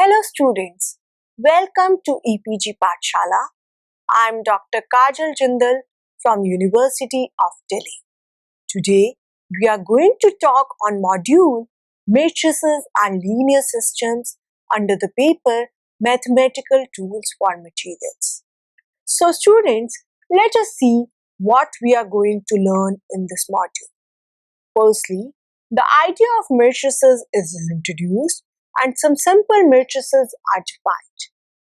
Hello students, welcome to EPG Pathshala. I am Dr. Kajal Jindal from University of Delhi. Today we are going to talk on module Matrices and Linear Systems under the paper Mathematical Tools for Materials. So students, let us see what we are going to learn in this module. Firstly, the idea of matrices is introduced and some simple matrices are defined.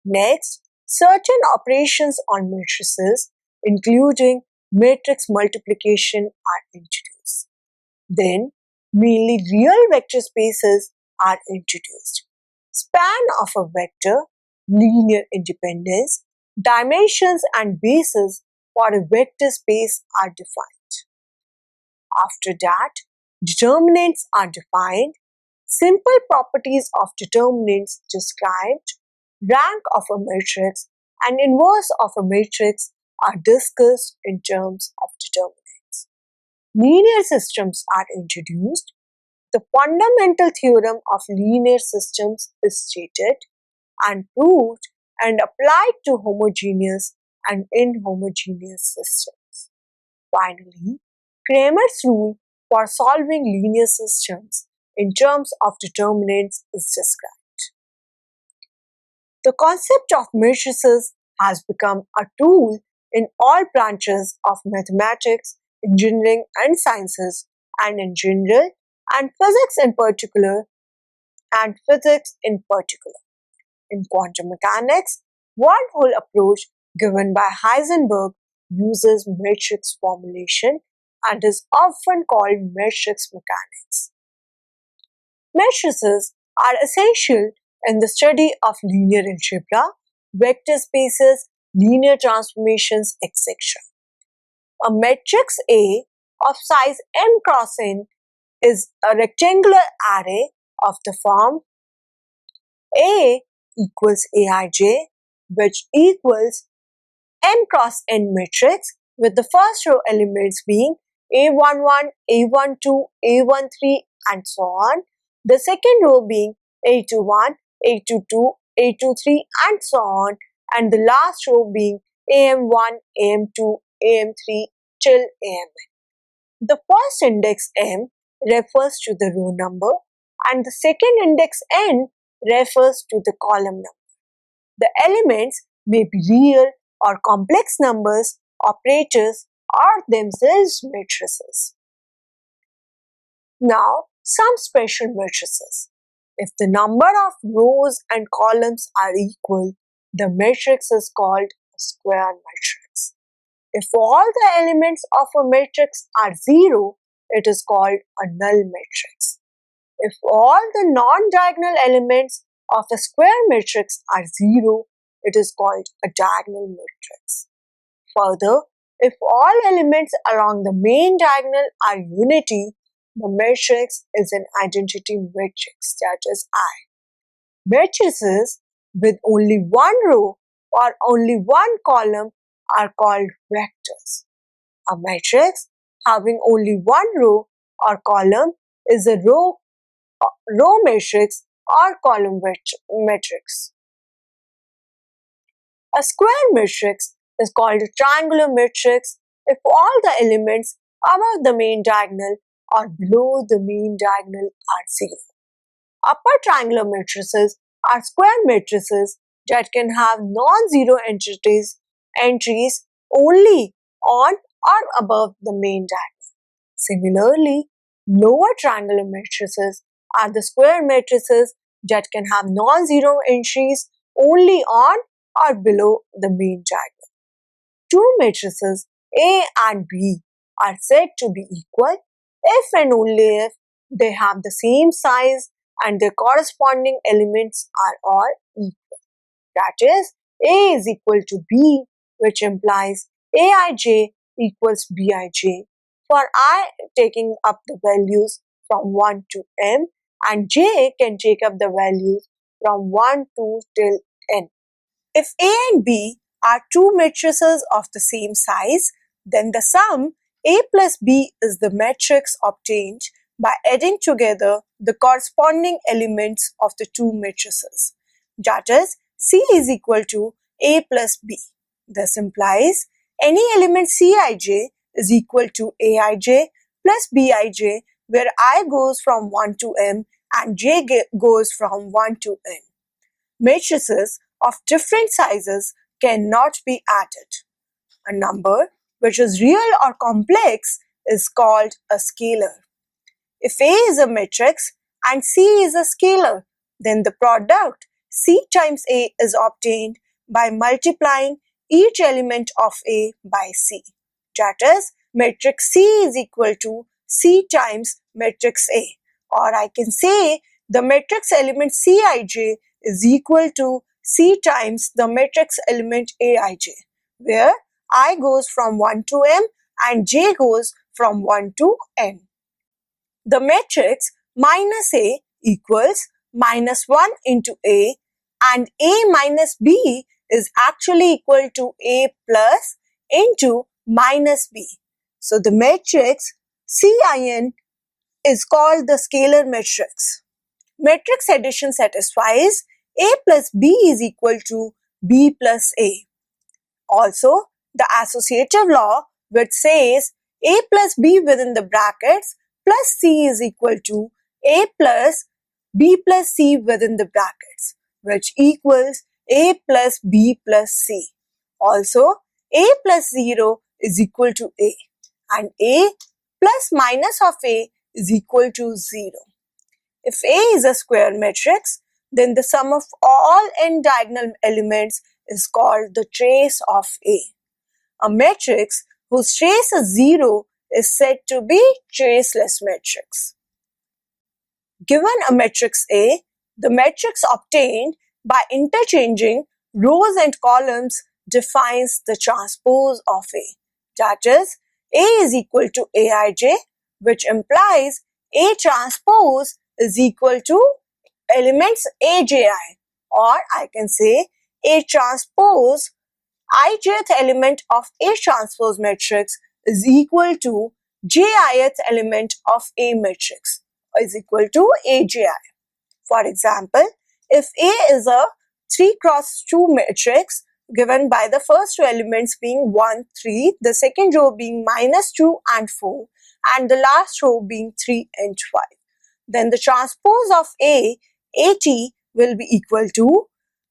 Next, certain operations on matrices, including matrix multiplication, are introduced. Then, mainly real vector spaces are introduced. Span of a vector, linear independence, dimensions and bases for a vector space are defined. After that, determinants are defined. Simple properties of determinants described. Rank of a matrix and inverse of a matrix are discussed in terms of determinants. Linear systems are introduced. The fundamental theorem of linear systems is stated and proved and applied to homogeneous and inhomogeneous systems. Finally, Cramer's rule for solving linear systems in terms of determinants is described. The concept of matrices has become a tool in all branches of mathematics, engineering and sciences, and in general, and physics in particular, In quantum mechanics, one-hole approach given by Heisenberg uses matrix formulation and is often called matrix mechanics. Matrices are essential in the study of linear algebra, vector spaces, linear transformations, etc. A matrix A of size m cross n is a rectangular array of the form A equals Aij, which equals m cross n matrix with the first row elements being A11, A12, A13 and so on, the second row being A21, A22, A23 and so on, and the last row being AM1, AM2, AM3 till AMN. The first index m refers to the row number and the second index n refers to the column number. The elements may be real or complex numbers, operators, or themselves matrices. Now, some special matrices. If the number of rows and columns are equal, the matrix is called a square matrix. If all the elements of a matrix are zero, it is called a null matrix. If all the non-diagonal elements of a square matrix are zero, it is called a diagonal matrix. Further, if all elements along the main diagonal are unity, the matrix is an identity matrix, that is I. Matrices with only one row or only one column are called vectors. A matrix having only one row or column is a row matrix or column matrix. A square matrix is called a triangular matrix if all the elements above the main diagonal or below the main diagonal are zero. Upper triangular matrices are square matrices that can have non-zero entries only on or above the main diagonal. Similarly, lower triangular matrices are the square matrices that can have non-zero entries only on or below the main diagonal. Two matrices A and B are said to be equal if and only if they have the same size and their corresponding elements are all equal. That is, A is equal to B, which implies Aij equals Bij for I taking up the values from 1 to m and j can take up the values from 1 to till n. If A and B are two matrices of the same size, then the sum A plus B is the matrix obtained by adding together the corresponding elements of the two matrices. that is C is equal to A plus B. This implies any element Cij is equal to Aij plus Bij, where I goes from 1 to m and j goes from 1 to n. Matrices of different sizes cannot be added. A number which is real or complex is called a scalar. If A is a matrix and C is a scalar, then the product C times A is obtained by multiplying each element of A by C. That is, matrix C is equal to C times matrix A. Or I can say the matrix element Cij is equal to C times the matrix element Aij, where I goes from 1 to m and j goes from 1 to n. The matrix minus A equals minus 1 into A, and A minus B is actually equal to A plus into minus B. So the matrix Cin is called the scalar matrix. Matrix addition satisfies A plus B is equal to B plus A. Also, the associative law, which says A plus B within the brackets plus C is equal to A plus B plus C within the brackets, which equals A plus B plus C. Also, A plus 0 is equal to A, and A plus minus of A is equal to 0. If A is a square matrix, then the sum of all n diagonal elements is called the trace of A. A matrix whose trace is 0 is said to be traceless matrix. Given a matrix A, the matrix obtained by interchanging rows and columns defines the transpose of A. That is, A is equal to Aij, which implies A transpose is equal to elements Aji, or I can say A transpose ijth element of A transpose matrix is equal to jith element of A matrix is equal to Aji. For example, if A is a 3 cross 2 matrix given by the first two elements being 1, 3, the second row being minus 2 and 4, and the last row being 3 and 5, then the transpose of A, At, will be equal to,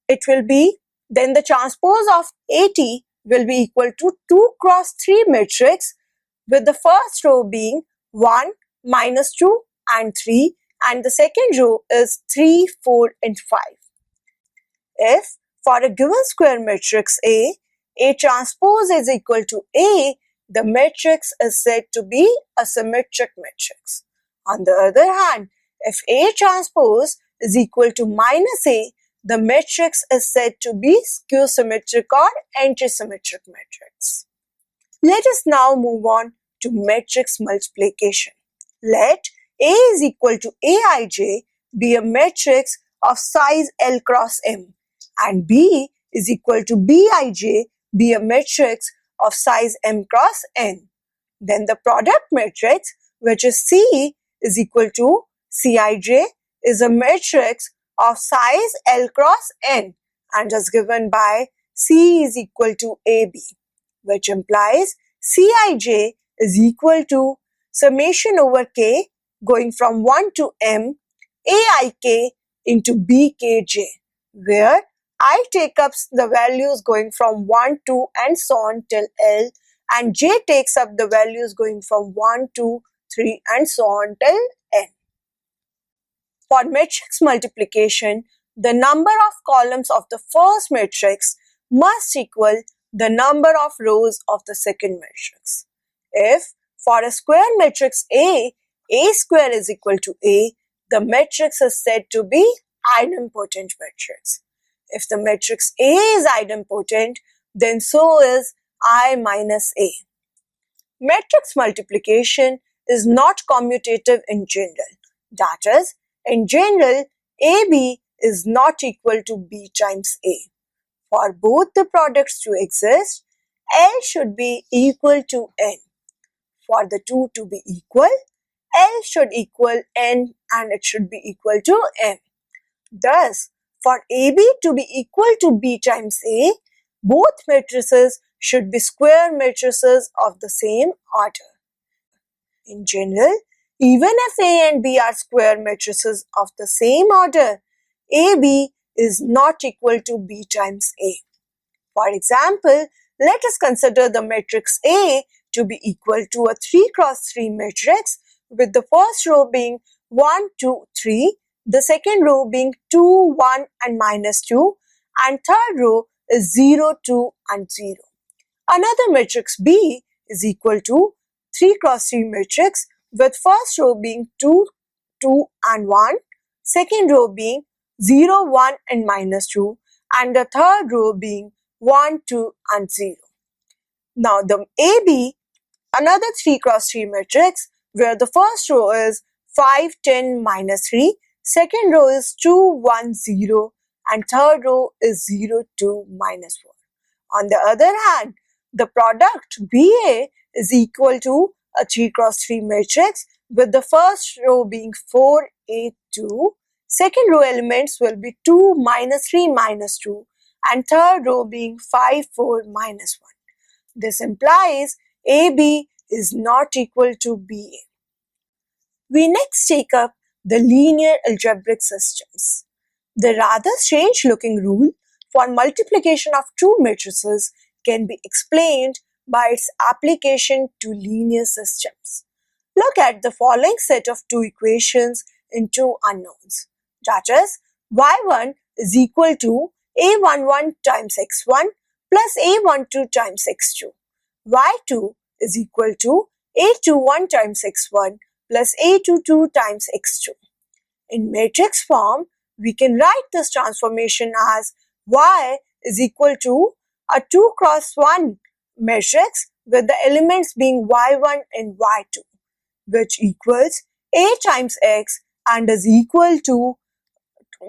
then the transpose of At will be equal to 2 cross 3 matrix with the first row being 1, minus 2 and 3, and the second row is 3, 4 and 5. If for a given square matrix A transpose is equal to A, the matrix is said to be a symmetric matrix. On the other hand, if A transpose is equal to minus A, the matrix is said to be skew-symmetric or anti-symmetric matrix. Let us now move on to matrix multiplication. Let A is equal to Aij be a matrix of size L cross M, and B is equal to Bij be a matrix of size M cross N. Then the product matrix, which is C is equal to Cij, is a matrix of size L cross N and is given by C is equal to AB, which implies Cij is equal to summation over K going from 1 to M Aik into Bkj, where I take up the values going from 1 to and so on till L, and J takes up the values going from 1, 2, 3 and so on till N. For matrix multiplication, the number of columns of the first matrix must equal the number of rows of the second matrix. If for a square matrix A square is equal to A, the matrix is said to be idempotent matrix. If the matrix A is idempotent, then so is I minus A. Matrix multiplication is not commutative in general. That is, in general, AB is not equal to B times A. For both the products to exist, L should be equal to N. For the two to be equal, L should equal N and it should be equal to M. Thus, For AB to be equal to B times A, both matrices should be square matrices of the same order. In general, even if A and B are square matrices of the same order, AB is not equal to B times A. For example, let us consider the matrix A to be equal to a 3 cross 3 matrix with the first row being 1, 2, 3, the second row being 2, 1 and minus 2, and third row is 0, 2 and 0. Another matrix B is equal to 3 cross 3 matrix with first row being 2, 2 and 1, second row being 0, 1 and minus 2, and the third row being 1, 2 and 0. Now the AB, another 3 cross 3 matrix where the first row is 5, 10, minus 3, second row is 2, 1, 0 and third row is 0, 2, minus 4. On the other hand, the product BA is equal to a 3 cross 3 matrix with the first row being 4, 8, 2, second row elements will be 2, minus 3, minus 2 and third row being 5, 4, minus 1. This implies AB is not equal to BA. We next take up the linear algebraic systems. The rather strange looking rule for multiplication of two matrices can be explained by its application to linear systems. Look at the following set of two equations in two unknowns. That is, y1 is equal to a11 times x1 plus a12 times x2. y2 is equal to a21 times x1 plus a22 times x2. In matrix form, we can write this transformation as y is equal to a 2 cross 1 matrix with the elements being y1 and y2, which equals a times x and is equal to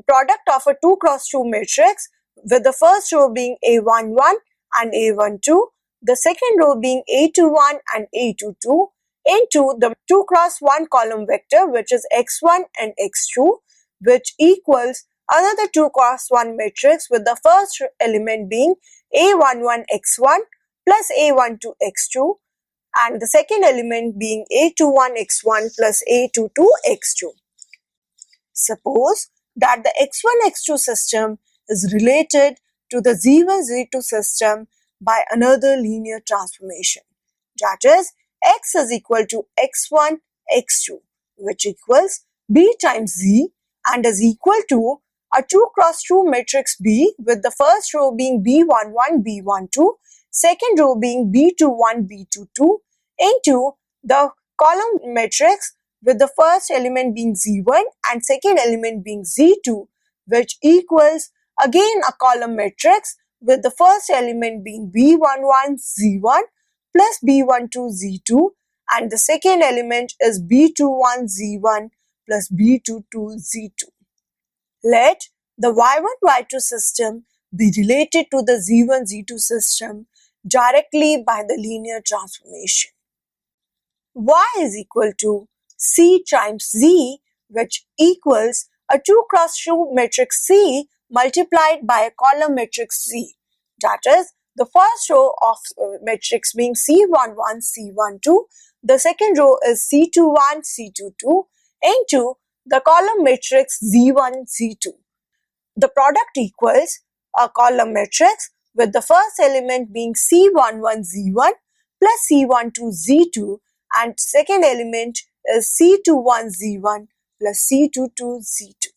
product of a 2 cross 2 matrix with the first row being a11 and a12, the second row being a21 and a22 into the 2 cross 1 column vector which is x1 and x2, which equals another 2 cross 1 matrix with the first element being a11 x1 plus a12 x2 and the second element being a21 x1 plus a22 x2. Suppose that the x1 x2 system is related to the z1 z2 system by another linear transformation. That is, x is equal to x1 x2, which equals b times z and is equal to a 2 cross 2 matrix B with the first row being b11 b12, second row being b21 b22 into the column matrix with the first element being z1 and second element being z2, which equals again a column matrix with the first element being b11 z1 plus b12 z2 and the second element is b21 z1 plus b22 z2. Let the y1 y2 system be related to the z1 z2 system directly by the linear transformation. Y is equal to C times Z, which equals a 2 cross 2 matrix C multiplied by a column matrix C. That is, the first row of matrix being C11, C12, the second row is C21, C22 into the column matrix Z1, Z2. The product equals a column matrix with the first element being C11, Z1 plus C12, Z2 and second element is C21, Z1 plus C22, Z2.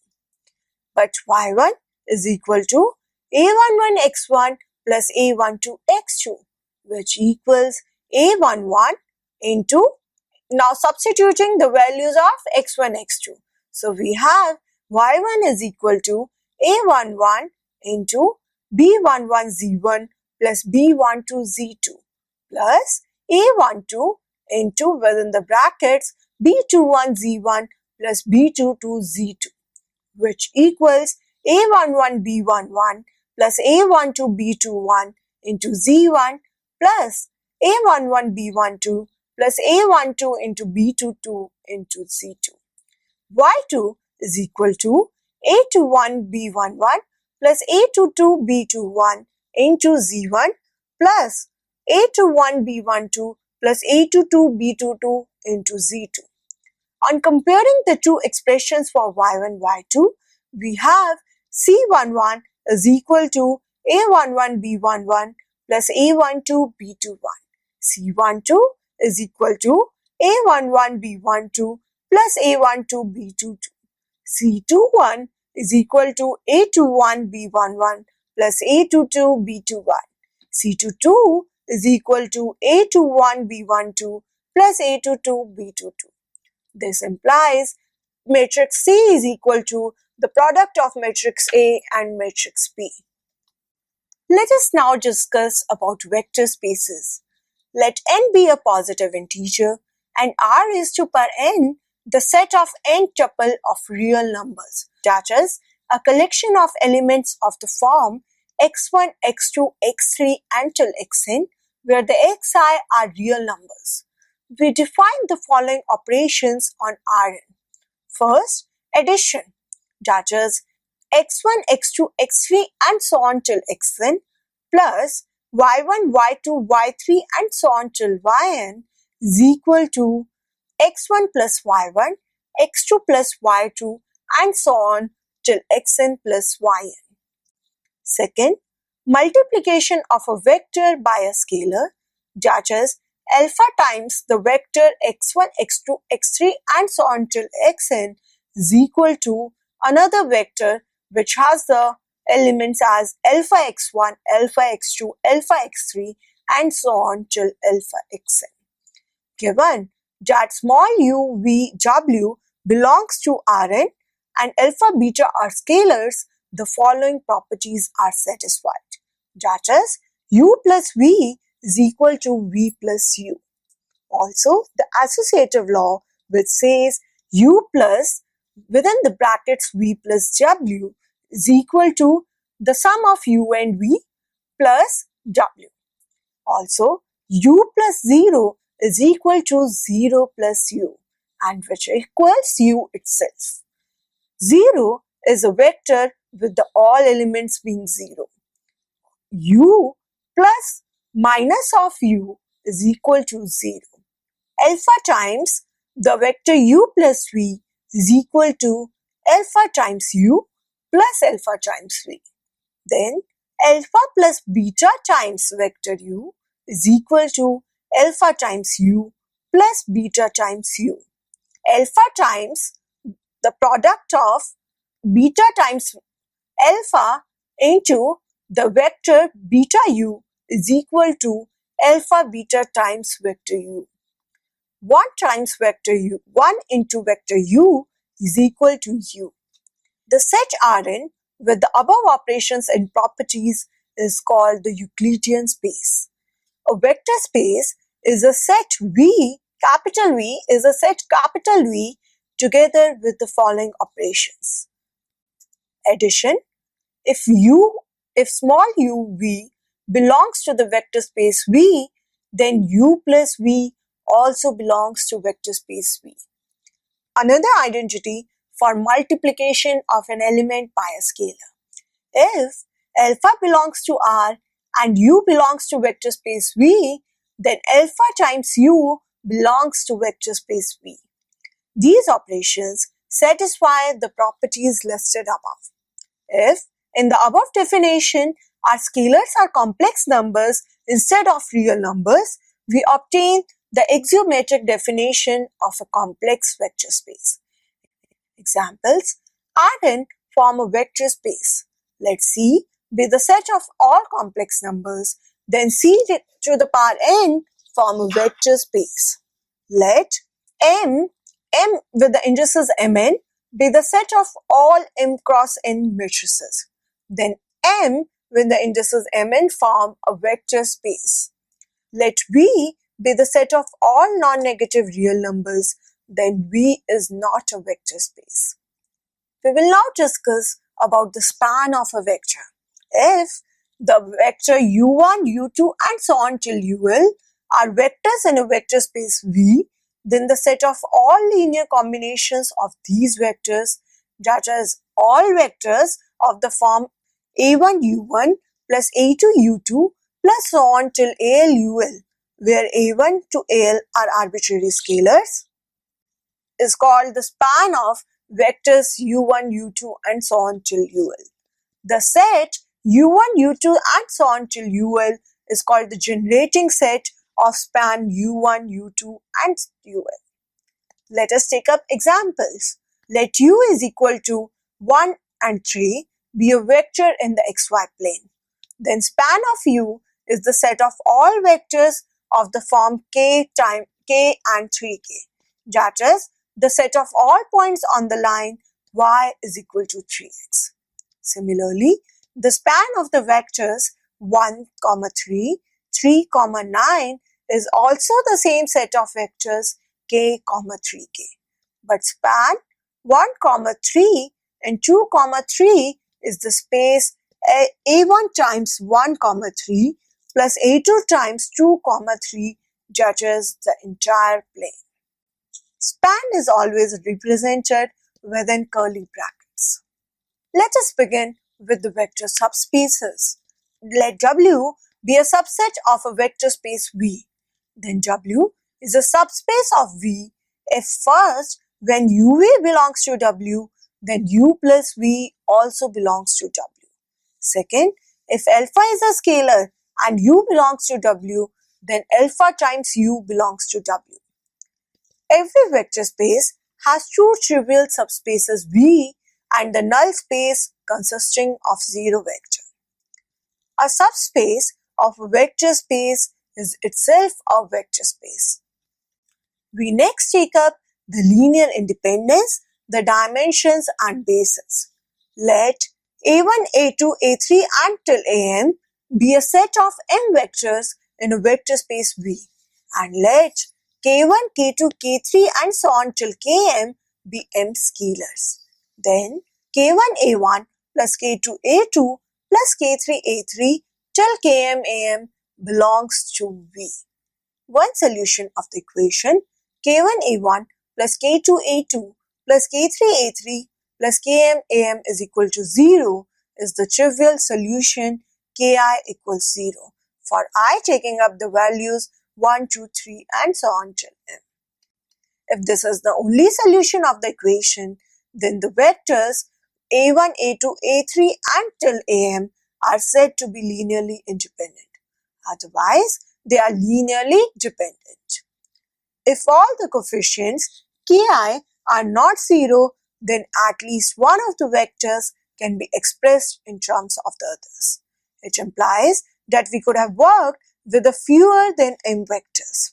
But Y1 is equal to A11, X1 plus A12, X2, which equals A11 into, now substituting the values of X1, X2. So we have Y1 is equal to A11 into B11 Z1 plus B12 Z2 plus A12 into within the brackets B21 Z1 plus B22 Z2, which equals A11 B11 plus A12 B21 into Z1 plus A11 B12 plus A12 into B22 into Z2. Y2 is equal to A21 B11 plus A22 B21 into Z1 plus A21 B12 plus A22 B22 into Z2. On comparing the two expressions for y1, y2, we have C11 is equal to A11 B11 plus A12 B21. C12 is equal to A11 B12 plus A12 B22. C21 is equal to A21 B11 plus A22 B21. C22 is equal to A21 B12 plus A22 B22. This implies matrix C is equal to the product of matrix A and matrix B. Let us now discuss about vector spaces. Let n be a positive integer and R is to per n the set of n tuple of real numbers, that is, a collection of elements of the form x1, x2, x3 until xn, where the xi are real numbers. We define the following operations on Rn. First, addition, that is, x1, x2, x3 and so on till xn plus y1, y2, y3 and so on till yn is equal to x1 plus y1, x2 plus y2 and so on till xn plus yn. Second, multiplication of a vector by a scalar, that is, alpha times the vector x1, x2, x3 and so on till xn is equal to another vector which has the elements as alpha x1, alpha x2, alpha x3 and so on till alpha xn. Given that small u, v, w belongs to Rn and alpha, beta are scalars, the following properties are satisfied. That is, u plus v is equal to v plus u. Also, the associative law which says u plus within the brackets v plus w is equal to the sum of u and v plus w. Also, u plus 0 is equal to 0 plus u, and which equals u itself. 0 is a vector with the all elements being 0. U plus minus of u is equal to 0. Alpha times the vector u plus v is equal to alpha times u plus alpha times v. Then alpha plus beta times vector u is equal to alpha times u plus beta times u. Alpha times the product of beta times alpha into the vector beta u is equal to alpha beta times vector u. 1 times vector u, 1 into vector u is equal to u. The set Rn with the above operations and properties is called the Euclidean space. A vector space is a set V, capital V is a set capital V together with the following operations. Addition, if small u v belongs to the vector space V, then u plus v also belongs to vector space V. Another identity for multiplication of an element by a scalar. If alpha belongs to R and u belongs to vector space V, then alpha times u belongs to vector space V. These operations satisfy the properties listed above. If in the above definition our scalars are complex numbers instead of real numbers, we obtain the axiomatic definition of a complex vector space. Examples: Rn form a vector space. Let C be the set of all complex numbers, then C to the power n form a vector space. Let M with the indices mn be the set of all m cross n matrices. Then M with the indices mn form a vector space. Let V be the set of all non-negative real numbers, then V is not a vector space. We will now discuss about the span of a vector. If the vector u1, u2 and so on till ul are vectors in a vector space V, then the set of all linear combinations of these vectors that is, all vectors of the form a1 u1 plus a2 u2 plus so on till al ul, where a1 to al are arbitrary scalars, is called the span of vectors u1, u2 and so on till ul. The set u1, u2 and so on till ul is called the generating set of span u1, u2 and ul. Let us take up examples. Let u is equal to 1 and 3 be a vector in the xy plane. Then span of u is the set of all vectors of the form k times k and 3k. That is, the set of all points on the line y is equal to 3x. Similarly, the span of the vectors 1, 3, 3, 9 is also the same set of vectors k, 3k. But span 1, 3 and 2, 3 is the space a1 times 1, 3 plus a2 times 2, 3, that is the entire plane. Span is always represented within curly brackets. Let us begin with the vector subspaces. Let W be a subset of a vector space V. Then W is a subspace of V if first, when UV belongs to W, then U plus V also belongs to W. Second, if alpha is a scalar and U belongs to W, then alpha times U belongs to W. Every vector space has two trivial subspaces V and the null space consisting of zero vector. A subspace of a vector space is itself a vector space. We next take up the linear independence, the dimensions and bases. Let a1, a2, a3 until an be a set of m vectors in a vector space V, and let k1, k2, k3 and so on till km be m scalars. Then k1a1 plus k2a2 plus k3a3 till km am belongs to V. One solution of the equation k1a1 plus k2a2 plus k3a3 plus km am is equal to 0 is the trivial solution ki equals 0 for I taking up the values 1, 2, 3 and so on till m. If this is the only solution of the equation, then the vectors a1, a2, a3 and till am are said to be linearly independent. Otherwise, they are linearly dependent. If all the coefficients ki are not 0, then at least one of the vectors can be expressed in terms of the others. It implies that we could have worked with a fewer than m vectors.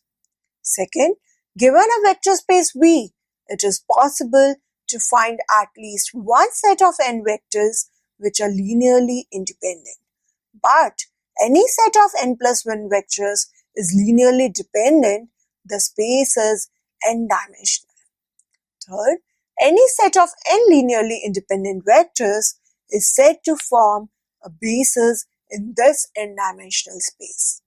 Second, given a vector space V, it is possible to find at least one set of n vectors which are linearly independent. But any set of n plus 1 vectors is linearly dependent, the space is n-dimensional. Third, any set of n linearly independent vectors is said to form a basis in this n-dimensional space.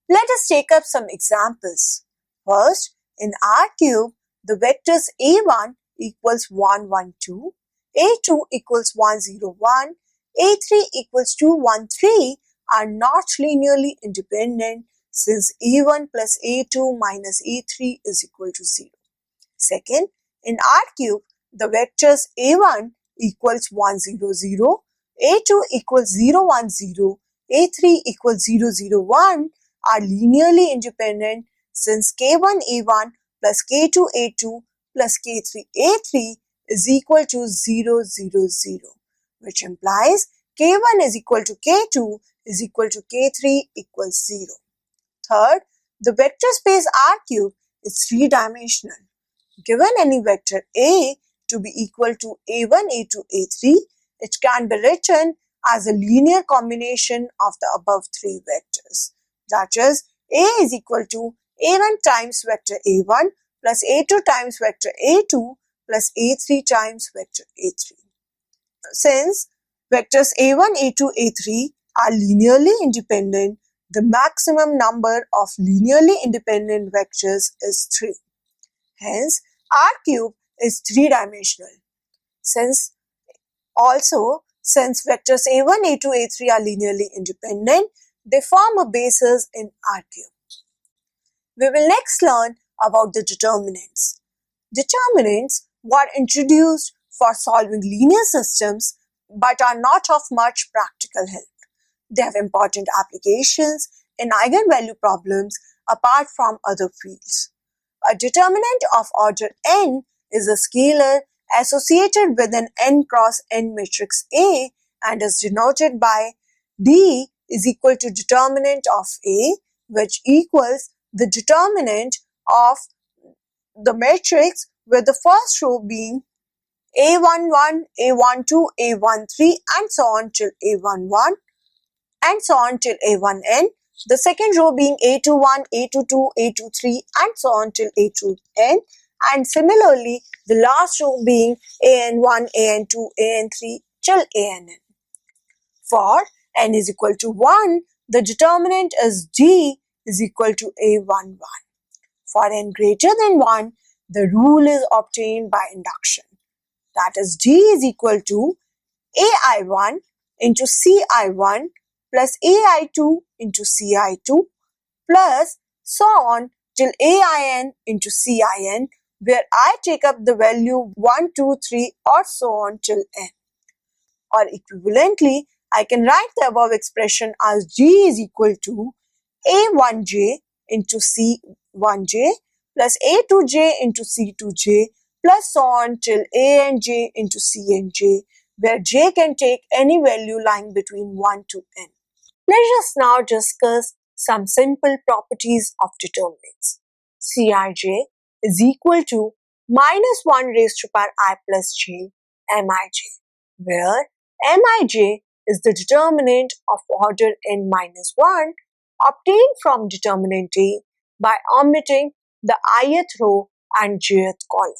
Let us take up some examples. First, in R cube, the vectors a1 equals 1, 1, 2, a2 equals 1, 0, 1, a3 equals 2, 1, 3 are not linearly independent since a1 plus a2 minus a3 is equal to 0. Second, in R cube, the vectors a1 equals 1, 0, 0, a2 equals 0, 1, 0, a3 equals 0, 0, 1 are linearly independent since k1a1 plus k2a2 plus k3a3 is equal to 0, 0, 0, which implies k1 is equal to k2 is equal to k3 equals 0. Third, the vector space R cube is three-dimensional. Given any vector A to be equal to a1, a2, a3, it can be written as a linear combination of the above three vectors. That is, A is equal to a1 times vector a1 plus a2 times vector a2 plus a3 times vector a3. Since vectors a1, a2, a3 are linearly independent, the maximum number of linearly independent vectors is 3. Hence, R cube is three-dimensional. Since vectors a1, a2, a3 are linearly independent, they form a basis in Rq. We will next learn about the determinants. Determinants were introduced for solving linear systems but are not of much practical help. They have important applications in eigenvalue problems apart from other fields. A determinant of order n is a scalar associated with an n cross n matrix A and is denoted by D is equal to determinant of A, which equals the determinant of the matrix with the first row being A11, A12, A13 and so on till A11 and so on till A1n. The second row being A21, A22, A23 and so on till A2n, and similarly the last row being AN1, AN2, AN3 till ANn. For n is equal to 1, the determinant is D is equal to A11. For n greater than 1, the rule is obtained by induction. That is D is equal to AI1 into CI1 plus AI2 into CI2 plus so on till AIN into CIN, where I take up the value 1, 2, 3 or so on till n. Or equivalently, I can write the above expression as G is equal to A1j into C1j plus A2j into C2j plus so on till ANJ into CNJ, where j can take any value lying between 1 to n. Let us now discuss some simple properties of determinants. Cij is equal to minus 1 raised to power I plus j Mij, where Mij is the determinant of order n minus 1 obtained from determinant A by omitting the ith row and jth column.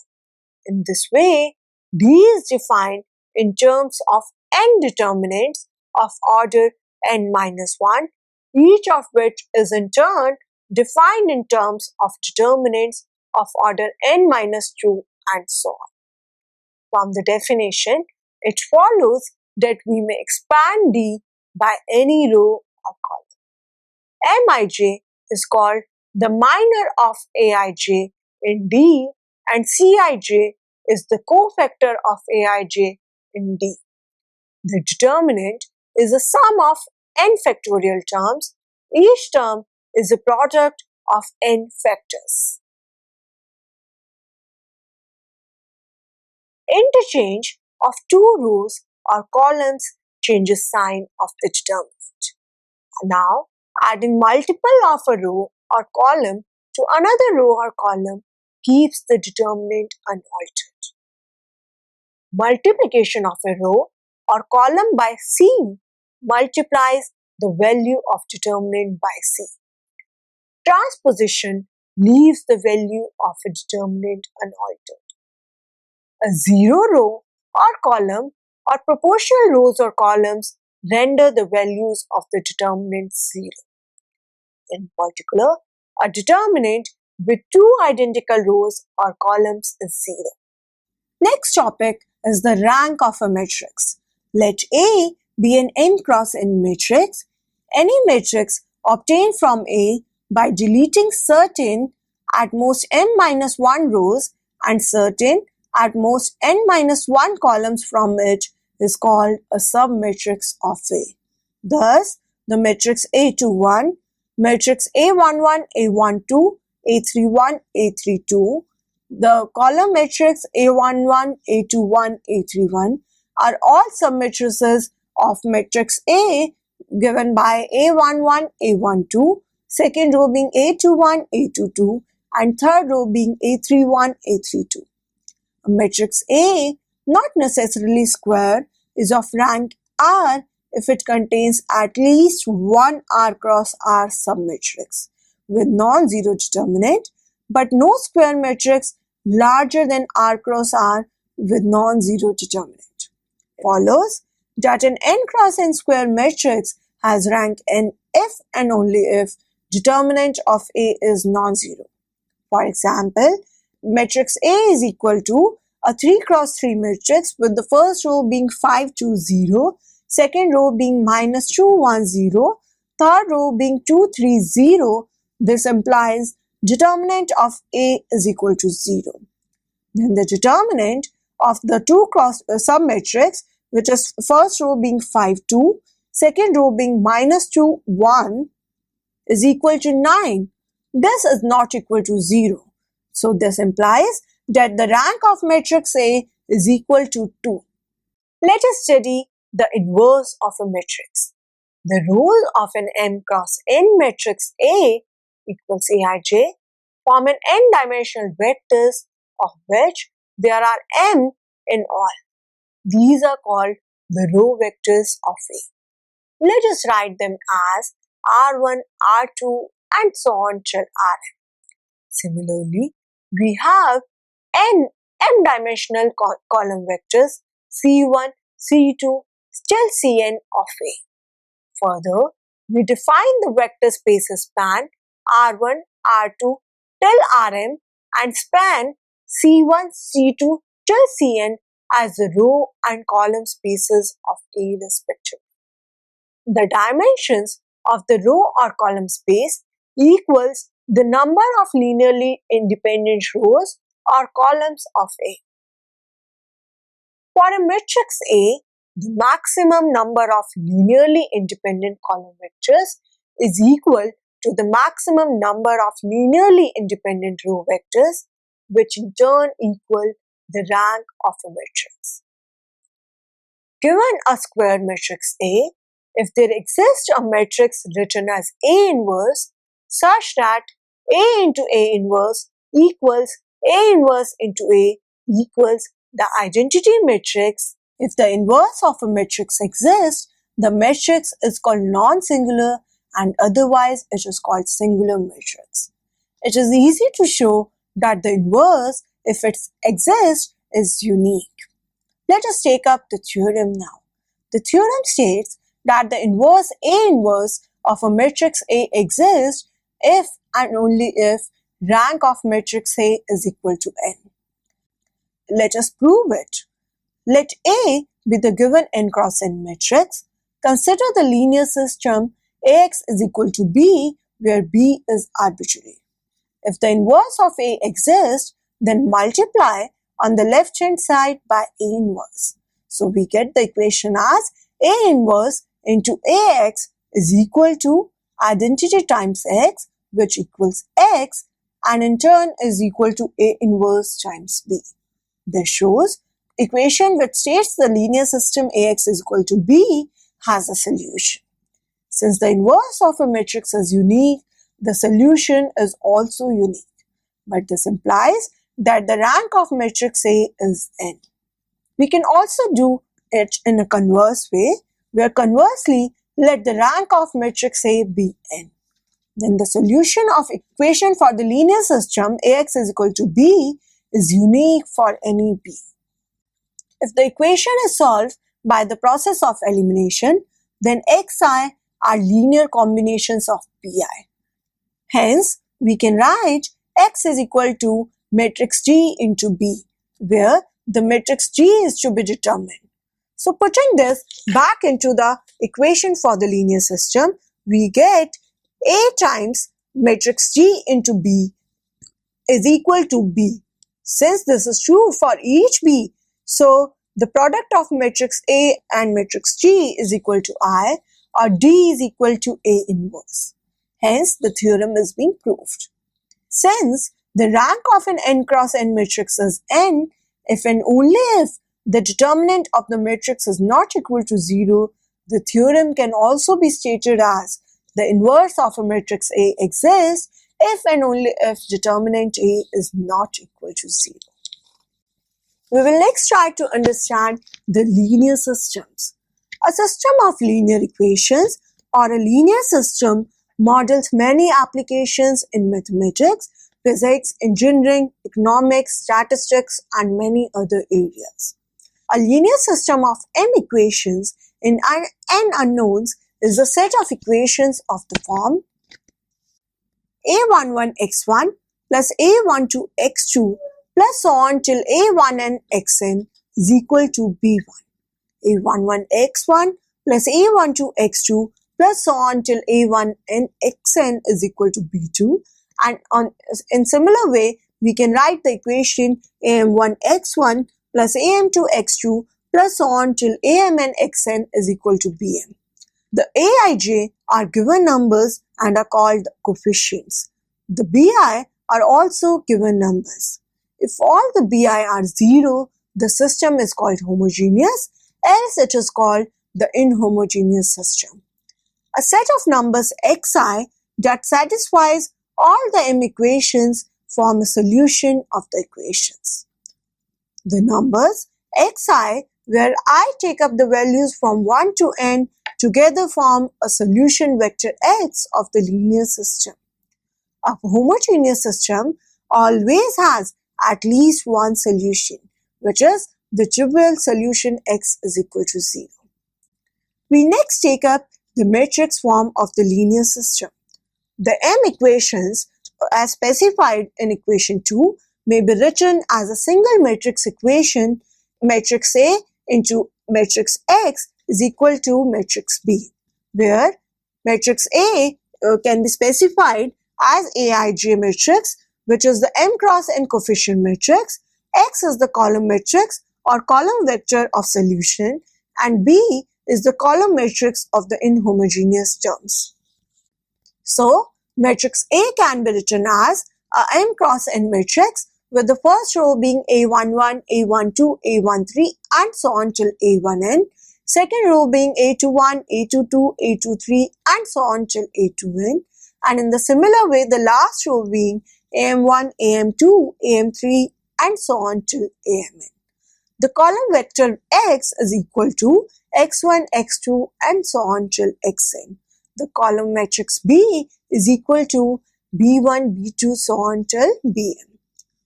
In this way, D is defined in terms of n determinants of order n minus 1, each of which is in turn defined in terms of determinants of order n minus 2 and so on. From the definition, it follows that we may expand D by any row or column. Mij is called the minor of Aij in D and Cij is the cofactor of Aij in D. The determinant is a sum of n factorial terms. Each term is a product of n factors. Interchange of two rows or columns changes sign of the determinant. Now, adding multiple of a row or column to another row or column keeps the determinant unaltered. Multiplication of a row or column by C multiplies the value of determinant by C. Transposition leaves the value of a determinant unaltered. A zero row or column or proportional rows or columns render the values of the determinant zero. In particular, a determinant with two identical rows or columns is zero. Next topic is the rank of a matrix. Let A be an n cross n matrix. Any matrix obtained from A by deleting certain at most n minus 1 rows and certain at most n minus 1 columns from it is called a submatrix of A. Thus, the matrix A21, matrix A11, A12, A31, A32, the column matrix A11, A21, A31 are all submatrices of matrix A given by A11, A12, second row being A21, A22 and third row being A31, A32. A matrix A, not necessarily square, is of rank R if it contains at least one R cross R submatrix with non-zero determinant, but no square matrix larger than R cross R with non-zero determinant. Follows that an n cross n square matrix has rank n if and only if determinant of A is non-zero. For example, matrix A is equal to a 3 cross 3 matrix with the first row being 5, 2, 0, second row being minus 2, 1, 0, third row being 2, 3, 0, this implies determinant of A is equal to 0. Then the determinant of the 2 cross submatrix, which is first row being 5, 2, second row being minus 2, 1, is equal to 9. This is not equal to 0. So this implies that the rank of matrix A is equal to 2. Let us study the inverse of a matrix. The role of an M cross N matrix A equals Aij form an n-dimensional vectors of which there are m in all. These are called the row vectors of A. Let us write them as R1, R2 and so on till Rn. Similarly, we have n m-dimensional column vectors C1, C2 till Cn of A. Further, we define the vector spaces span R1, R2 till Rm and span C1, C2 till Cn as the row and column spaces of A respectively. The dimensions of the row or column space equals the number of linearly independent rows or columns of A. For a matrix A, the maximum number of linearly independent column vectors is equal to the maximum number of linearly independent row vectors, which in turn equal the rank of a matrix. Given a square matrix A, if there exists a matrix written as A inverse such that A into A inverse equals A inverse into A equals the identity matrix, if the inverse of a matrix exists, the matrix is called non-singular and otherwise it is called singular matrix. It is easy to show that the inverse, if it exists, is unique. Let us take up the theorem now. The theorem states that the inverse A inverse of a matrix A exists if and only if rank of matrix A is equal to n. Let us prove it. Let A be the given n cross n matrix. Consider the linear system Ax is equal to B where B is arbitrary. If the inverse of A exists, then multiply on the left hand side by A inverse. So we get the equation as A inverse into Ax is equal to identity times x, which equals x, and in turn is equal to A inverse times B. This shows equation which states the linear system Ax is equal to B has a solution. Since the inverse of a matrix is unique, the solution is also unique. But this implies that the rank of matrix A is n. We can also do it in a converse way, where conversely, let the rank of matrix A be n. Then the solution of equation for the linear system Ax is equal to B is unique for any B. If the equation is solved by the process of elimination, then xi are linear combinations of pi. Hence, we can write x is equal to matrix G into B, where the matrix G is to be determined. So putting this back into the equation for the linear system, we get A times matrix G into B is equal to B. Since this is true for each B, so the product of matrix A and matrix G is equal to I, or D is equal to A inverse. Hence, the theorem is being proved. Since the rank of an n cross n matrix is n, if and only if the determinant of the matrix is not equal to 0, the theorem can also be stated as the inverse of a matrix A exists if and only if determinant A is not equal to 0. We will next try to understand the linear systems. A system of linear equations or a linear system models many applications in mathematics, physics, engineering, economics, statistics, and many other areas. A linear system of m equations in n unknowns is a set of equations of the form a11x1 plus a12x2 plus so on till a1n xn is equal to b1. a11 x1 plus a12 x2 plus so on till a1n xn is equal to b2, and in similar way we can write the equation am1 x1 plus am2 x2 plus so on till amn xn is equal to bm. The aij are given numbers and are called coefficients. The bi are also given numbers. If all the bi are 0, the system is called homogeneous, else it is called the inhomogeneous system. A set of numbers xi that satisfies all the m equations form a solution of the equations. The numbers xi, where I take up the values from 1 to n, together form a solution vector x of the linear system. A homogeneous system always has at least one solution, which is the trivial solution x is equal to 0. We next take up the matrix form of the linear system. The m equations, as specified in equation 2, may be written as a single matrix equation, matrix A into matrix X is equal to matrix B, where matrix A can be specified as Aij matrix, which is the m cross n coefficient matrix, X is the column matrix or column vector of solution, and B is the column matrix of the inhomogeneous terms. So, matrix A can be written as a m cross n matrix, with the first row being A11, A12, A13 and so on till A1n, second row being A21, A22, A23 and so on till A2n, and in the similar way the last row being AM1, AM2, AM3 and so on till AMN. The column vector X is equal to x1, x2 and so on till xn. The column matrix B is equal to b1, b2 so on till bm.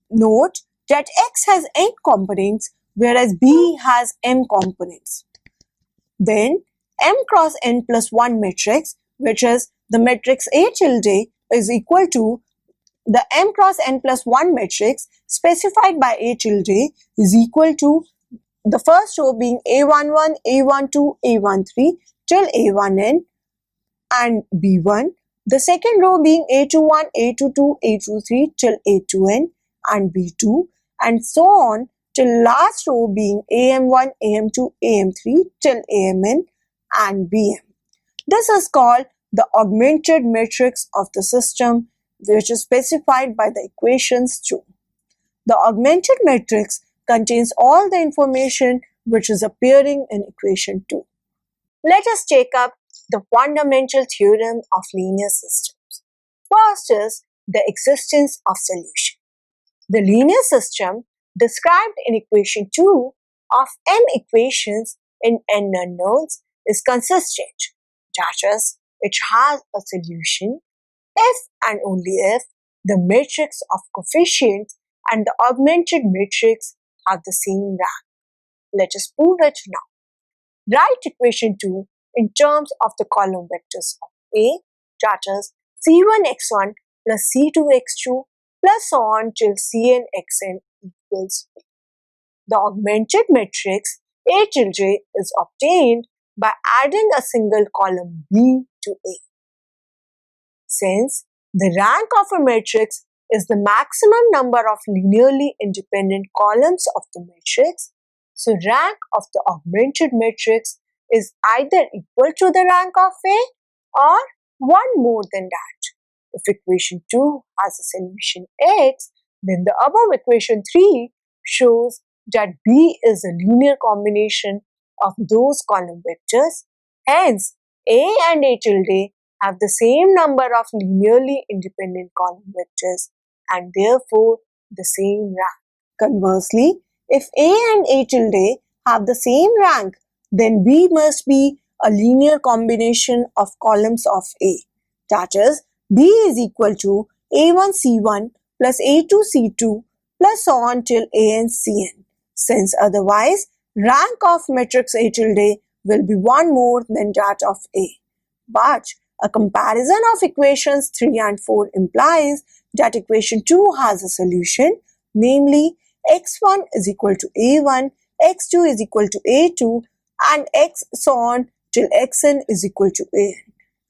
Note that X has n components whereas B has m components. Then m cross n plus 1 matrix, which is the matrix A tilde, is equal to the m cross n plus 1 matrix specified by A tilde is equal to the first row being A11, A12, A13 till A1n and B1, the second row being A21, A22, A23 till A2n and B2, and so on till last row being AM1, AM2, AM3 till AMN and BM. This is called the augmented matrix of the system, which is specified by the equations 2. The augmented matrix contains all the information which is appearing in equation 2. Let us take up the fundamental theorem of linear systems. First is the existence of solution. The linear system described in equation 2 of m equations in n unknowns is consistent, that is, it has a solution if and only if the matrix of coefficients and the augmented matrix have the same rank. Let us prove it now. Write equation 2 in terms of the column vectors of A, that is c1x1 plus c2x2 plus so on till cnxn equals B. The augmented matrix A tilde is obtained by adding a single column B to A. Since the rank of a matrix is the maximum number of linearly independent columns of the matrix, so rank of the augmented matrix is either equal to the rank of A or one more than that. If equation 2 has a solution X, then the above equation 3 shows that B is a linear combination of those column vectors. Hence, A and A tilde have the same number of linearly independent column vectors and therefore the same rank. Conversely, if A and A tilde have the same rank, then B must be a linear combination of columns of A. That is, B is equal to A1C1 plus A2C2 plus so on till ANCN, since otherwise rank of matrix A tilde will be one more than that of A. But a comparison of equations 3 and 4 implies that equation 2 has a solution, namely x1 is equal to a1, x2 is equal to a2, and x so on till xn is equal to an.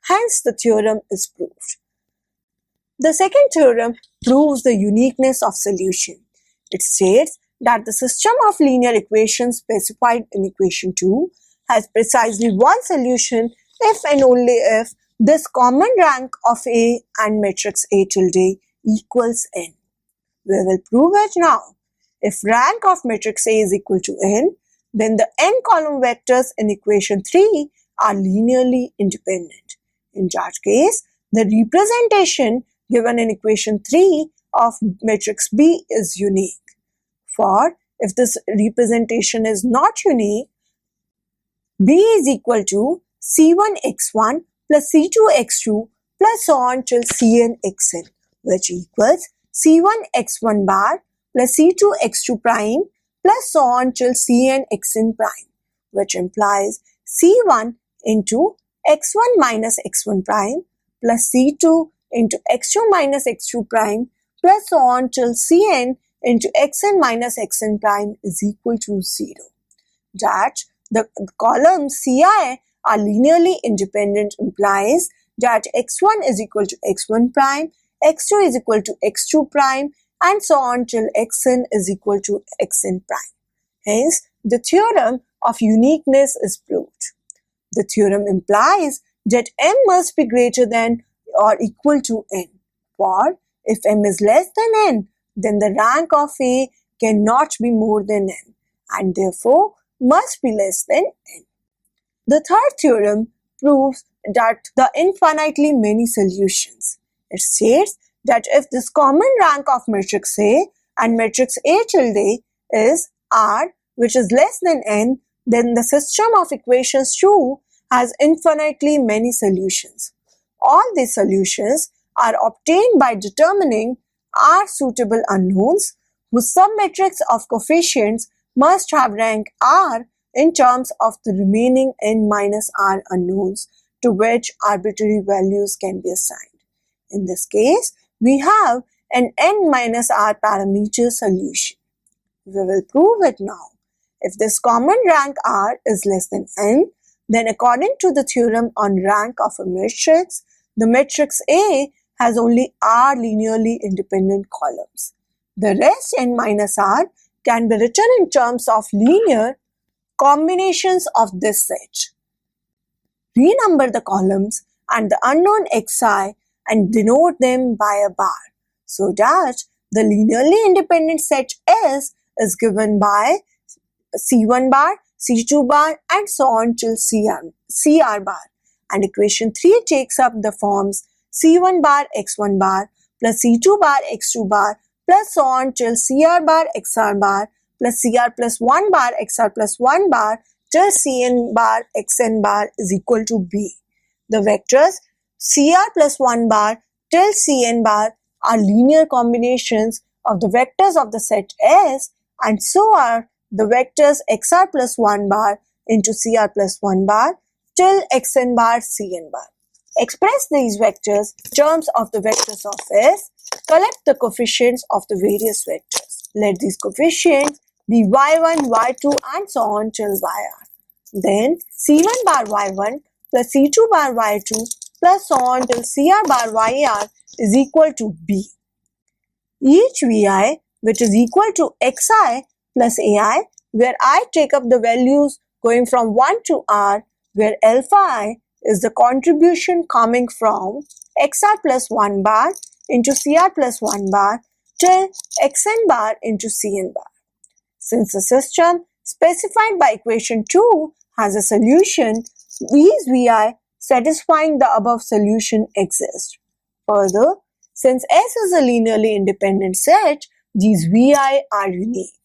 Hence, the theorem is proved. The second theorem proves the uniqueness of solution. It states that the system of linear equations specified in equation 2 has precisely one solution if and only if this common rank of A and matrix A tilde equals n. We will prove it now. If rank of matrix A is equal to n, then the n column vectors in equation 3 are linearly independent. In that case, the representation given in equation 3 of matrix B is unique. For if this representation is not unique, B is equal to C1x1 plus C2x2 plus so on till Cnxn, which equals C1x1 bar plus C2x2 prime plus so on till Cnxn prime, which implies C1 into x1 minus x1 prime plus C2 into x2 minus x2 prime plus so on till Cn into xn minus xn prime is equal to 0. That the columns Ci are linearly independent implies that x1 is equal to x1 prime, x2 is equal to x2 prime, and so on till xn is equal to xn prime. Hence, the theorem of uniqueness is proved. The theorem implies that m must be greater than or equal to n. For if m is less than n, then the rank of A cannot be more than n, and therefore must be less than n. The third theorem proves that the infinitely many solutions. It states that if this common rank of matrix A and matrix A tilde is R, which is less than n, then the system of equations 2 has infinitely many solutions. All these solutions are obtained by determining R suitable unknowns whose submatrix of coefficients must have rank R in terms of the remaining n minus R unknowns to which arbitrary values can be assigned. In this case, we have an n minus R parameter solution. We will prove it now. If this common rank R is less than n, then according to the theorem on rank of a matrix, the matrix A has only R linearly independent columns. The rest n minus R can be written in terms of linear combinations of this set. Renumber the columns and the unknown xi and denote them by a bar, so that the linearly independent set S is given by C1 bar, C2 bar, and so on till CR bar, and equation 3 takes up the forms C1 bar x1 bar plus C2 bar x2 bar plus so on till CR bar xr bar plus CR plus 1 bar xr plus 1 bar till Cn bar xn bar is equal to B. The vectors CR plus 1 bar till Cn bar are linear combinations of the vectors of the set S, and so are the vectors xr plus 1 bar into CR plus 1 bar till xn bar Cn bar. Express these vectors in terms of the vectors of S. Collect the coefficients of the various vectors. Let these coefficients be y1, y2 and so on till yr. Then C1 bar y1 plus C2 bar y2 plus so on till CR bar yr is equal to B. Each Vi which is equal to xi plus ai, where I take up the values going from 1 to r, where alpha I is the contribution coming from xr plus 1 bar into cr plus 1 bar till xn bar into cn bar. Since the system specified by equation 2 has a solution, these Vi satisfying the above solution exist. Further, since S is a linearly independent set, these Vi are unique.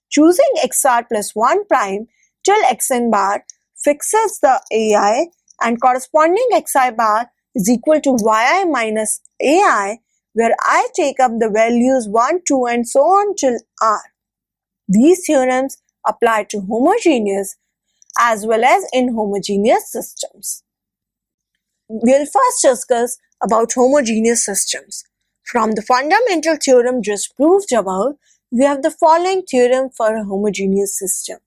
Choosing xr plus 1 prime till xn bar fixes the ai, and corresponding xi bar is equal to yi minus ai, where I take up the values 1, 2 and so on till r. These theorems apply to homogeneous as well as inhomogeneous systems. We'll first discuss about homogeneous systems. From the fundamental theorem just proved above, we have the following theorem for a homogeneous system.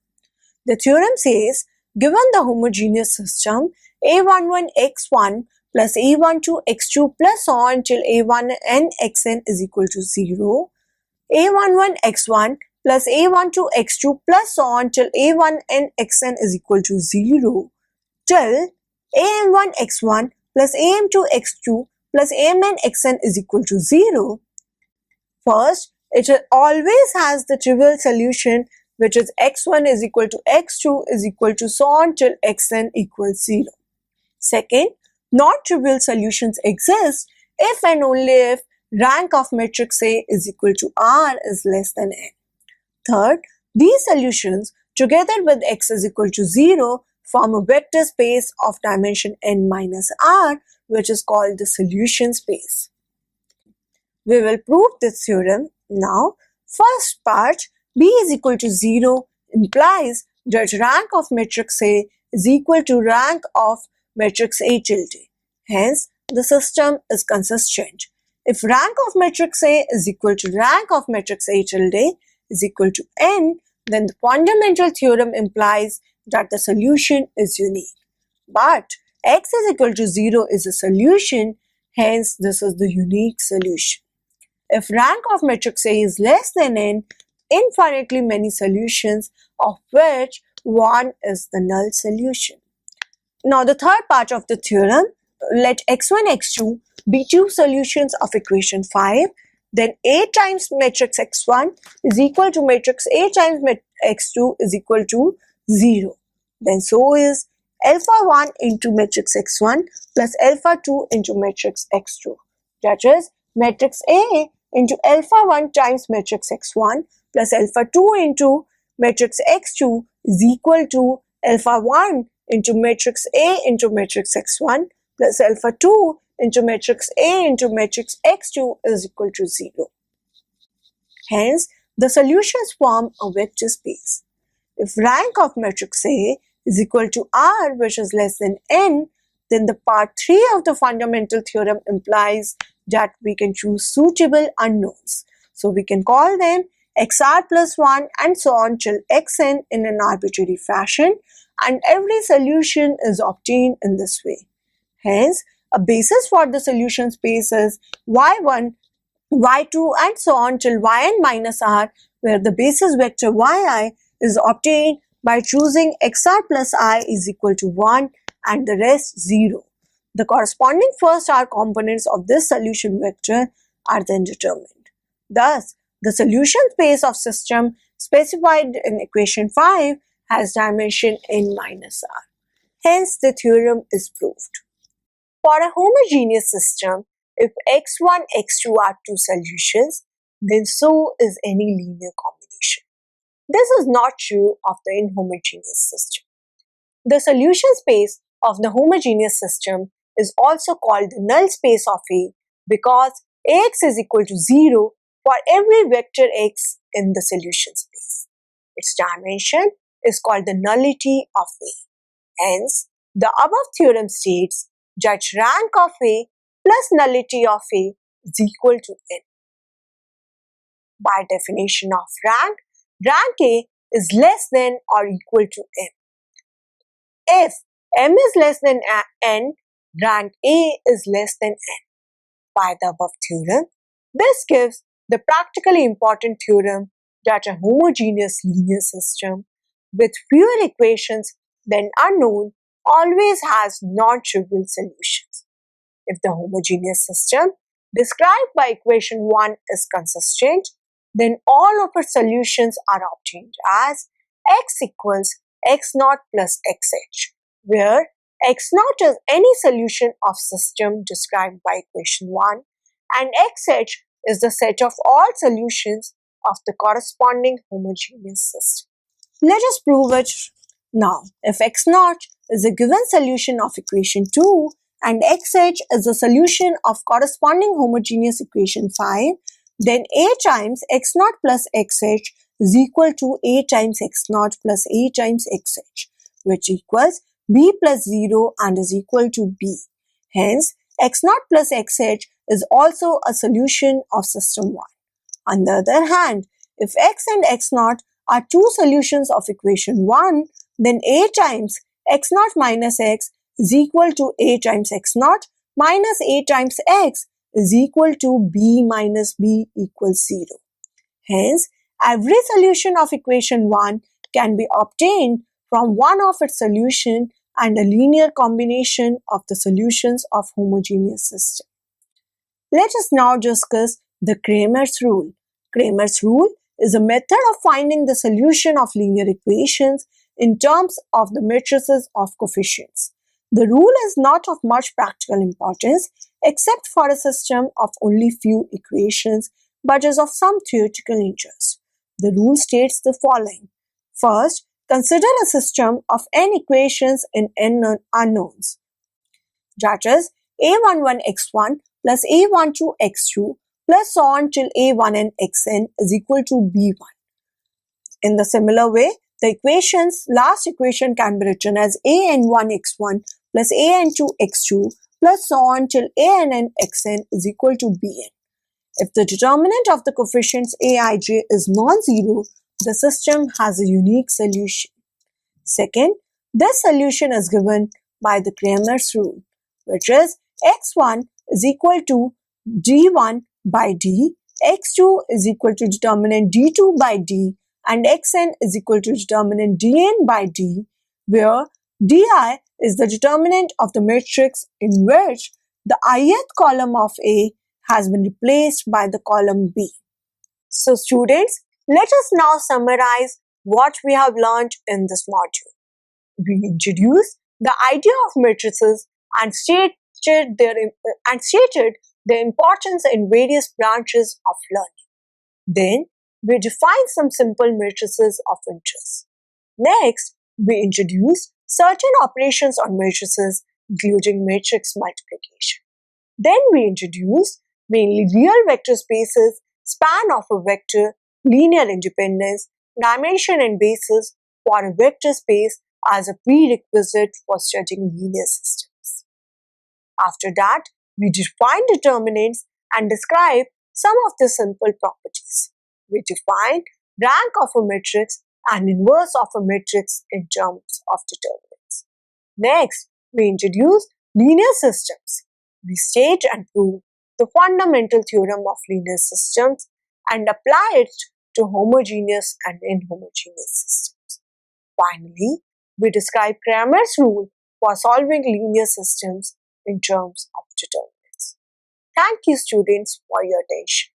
The theorem says, given the homogeneous system a11x1 plus a12x2 plus so on till a1n(xn) is equal to 0, a11x1 plus a12x2 plus so on till a1n(xn) is equal to 0, till am1x1 plus am2x2 plus amn(xn) is equal to 0. First, it always has the trivial solution, which is x1 is equal to x2 is equal to so on till xn equals 0. Second, non-trivial solutions exist if and only if rank of matrix A is equal to R is less than n. Third, these solutions together with x is equal to 0 form a vector space of dimension n minus r, which is called the solution space. We will prove this theorem now. First part, B is equal to 0 implies that rank of matrix A is equal to rank of matrix A tilde. Hence, the system is consistent. If rank of matrix A is equal to rank of matrix A tilde is equal to n, then the fundamental theorem implies that the solution is unique. But x is equal to 0 is a solution, hence this is the unique solution. If rank of matrix A is less than n, infinitely many solutions, of which one is the null solution. Now the third part of the theorem, let x1, x2 be two solutions of equation 5, then A times matrix x1 is equal to matrix A times x2 is equal to 0. Then so is alpha 1 into matrix x1 plus alpha 2 into matrix x2. That is matrix A into alpha 1 times matrix x1 plus alpha 2 into matrix x2 is equal to alpha 1 into matrix A into matrix x1 plus alpha 2 into matrix A into matrix x2 is equal to 0. Hence, the solutions form a vector space. If rank of matrix A is equal to R, which is less than n, then the part 3 of the fundamental theorem implies that we can choose suitable unknowns. So we can call them xr plus 1 and so on till xn in an arbitrary fashion, and every solution is obtained in this way. Hence, a basis for the solution space is y1, y2 and so on till yn minus r, where the basis vector yi is obtained by choosing xr plus I is equal to 1 and the rest 0. The corresponding first R components of this solution vector are then determined. Thus, the solution space of system specified in equation 5 has dimension n minus r. Hence, the theorem is proved. For a homogeneous system, if x1, x2 are two solutions, then so is any linear combination. This is not true of the inhomogeneous system. The solution space of the homogeneous system is also called the null space of A because Ax is equal to 0 for every vector x in the solution space. Its dimension is called the nullity of A. Hence, the above theorem states that rank of A plus nullity of A is equal to n. By definition of rank, rank A is less than or equal to m. If m is less than n, rank A is less than n. By the above theorem, this gives the practically important theorem that a homogeneous linear system with fewer equations than unknown always has non-trivial solutions. If the homogeneous system described by equation 1 is consistent, then all of its solutions are obtained as x equals x naught plus xh, where x naught is any solution of system described by equation 1 and xh is the set of all solutions of the corresponding homogeneous system. Let us prove it now. If x naught is a given solution of equation 2 and xh is a solution of corresponding homogeneous equation 5, then A times x naught plus xh is equal to A times x naught plus A times xh, which equals b plus 0 and is equal to b. Hence, x naught plus xh is also a solution of system 1. On the other hand, If x and x0 are two solutions of equation 1, then A times x0 minus x is equal to A times x0 minus A times x is equal to B minus B equals 0. Hence, every solution of equation 1 can be obtained from one of its solution and a linear combination of the solutions of homogeneous system. Let us now discuss the Cramer's rule. Cramer's rule is a method of finding the solution of linear equations in terms of the matrices of coefficients. The rule is not of much practical importance except for a system of only few equations, but is of some theoretical interest. The rule states the following. First, consider a system of n equations in n unknowns, that is a11x1 plus a12x2 plus so on till a1n xn is equal to b1. In the similar way, the last equation can be written as an1x1 plus an2x2 plus so on till ann xn is equal to bn. If the determinant of the coefficients aij is non-zero, the system has a unique solution. Second, this solution is given by the Cramer's rule, which is x1 is equal to d1 by d, x2 is equal to determinant d2 by d, and xn is equal to determinant dn by d, where di is the determinant of the matrix in which the ith column of A has been replaced by the column B. So students, let us now summarize what we have learned in this module. We introduced the idea of matrices and stated their importance in various branches of learning. Then, we defined some simple matrices of interest. Next, we introduced certain operations on matrices, including matrix multiplication. Then we introduced mainly real vector spaces, span of a vector, linear independence, dimension and basis for a vector space as a prerequisite for studying linear systems. After that, we defined determinants and described some of the simple properties. We defined rank of a matrix and inverse of a matrix in terms of determinants. Next, we introduced linear systems. We state and prove the fundamental theorem of linear systems and apply it to homogeneous and inhomogeneous systems. Finally, we describe Cramer's rule for solving linear systems in terms of determinants. Thank you, students, for your attention.